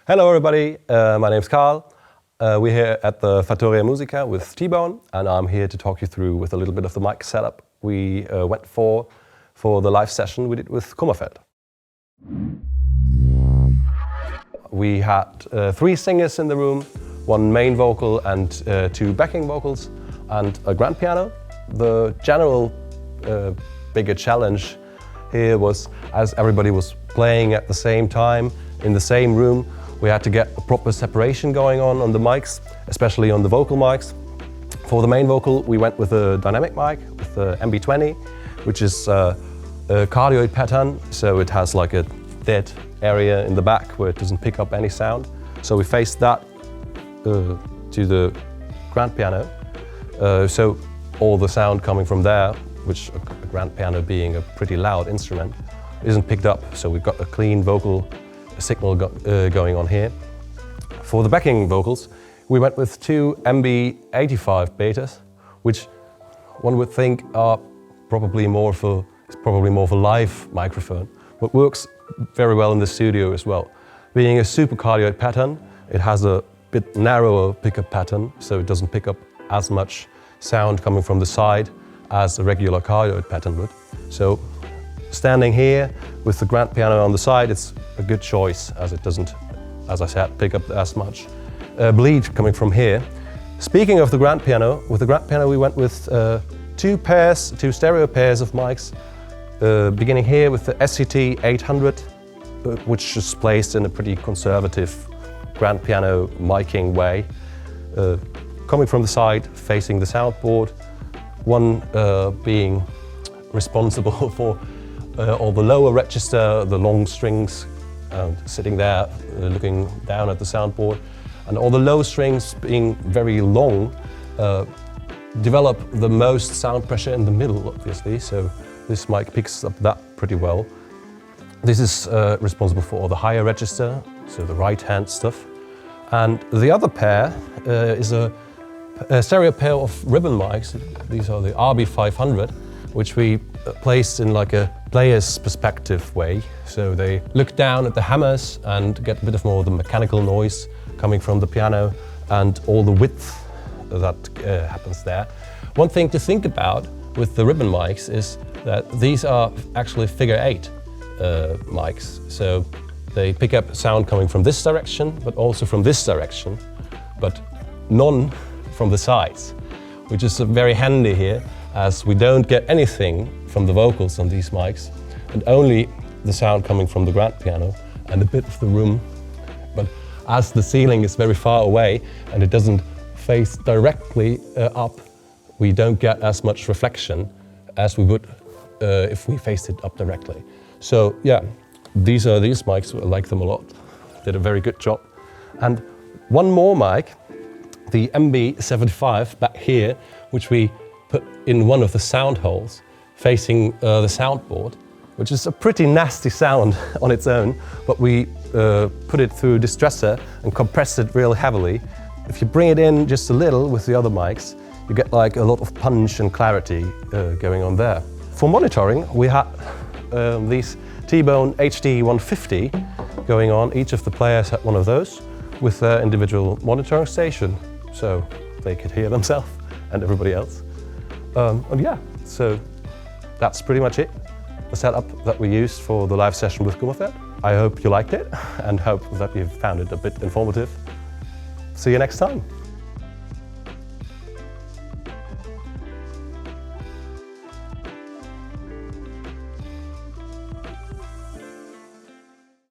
Hello everybody, my name's Carl. We're here at the Fattoria Musica with T.bone, and I'm here to talk you through with a little bit of the mic setup we went for the live session we did with Kummerfeld. We had 3 singers in the room, 1 main vocal and 2 backing vocals, and a grand piano. The general bigger challenge here was, as everybody was playing at the same time in the same room, we had to get a proper separation going on the mics, especially on the vocal mics. For the main vocal, we went with a dynamic mic, with the MB20, which is a cardioid pattern, so it has like a dead area in the back where it doesn't pick up any sound. So we faced that to the grand piano, so all the sound coming from there, which a grand piano being a pretty loud instrument, isn't picked up, so we've got a clean vocal signal going on here. For the backing vocals, we went with 2 MB85 betas, which one would think are probably more for live microphone, but works very well in the studio as well. Being a super cardioid pattern, it has a bit narrower pickup pattern, so it doesn't pick up as much sound coming from the side as a regular cardioid pattern would. So standing here with the grand piano on the side, it's a good choice, as it doesn't, as I said, pick up as much bleed coming from here. Speaking of the grand piano, with the grand piano we went with 2 stereo pairs of mics, beginning here with the SCT 800, which is placed in a pretty conservative grand piano miking way, coming from the side, facing the soundboard, one being responsible for all the lower register, the long strings, sitting there looking down at the soundboard, and all the low strings being very long, develop the most sound pressure in the middle, obviously, so this mic picks up that pretty well. This is responsible for all the higher register, so the right-hand stuff. And the other pair is a stereo pair of ribbon mics. These are the RB500, which we placed in like a player's perspective way. So they look down at the hammers and get a bit of more of the mechanical noise coming from the piano and all the width that happens there. One thing to think about with the ribbon mics is that these are actually figure 8 mics. So they pick up sound coming from this direction, but also from this direction, but none from the sides, which is very handy here, as we don't get anything from the vocals on these mics, and only the sound coming from the grand piano and a bit of the room. But as the ceiling is very far away and it doesn't face directly up, we don't get as much reflection as we would if we faced it up directly. So yeah, these mics, I like them a lot. Did a very good job. And one more mic, the MB75 back here, which we put in one of the sound holes facing the soundboard, which is a pretty nasty sound on its own, but we put it through a distressor and compressed it real heavily. If you bring it in just a little with the other mics, you get like a lot of punch and clarity going on there. For monitoring, we had these T.bone HD 150 going on. Each of the players had one of those with their individual monitoring station, so they could hear themselves and everybody else. And yeah, so that's pretty much it, the setup that we used for the live session with Kummerfeld. I hope you liked it and hope that you found it a bit informative. See you next time.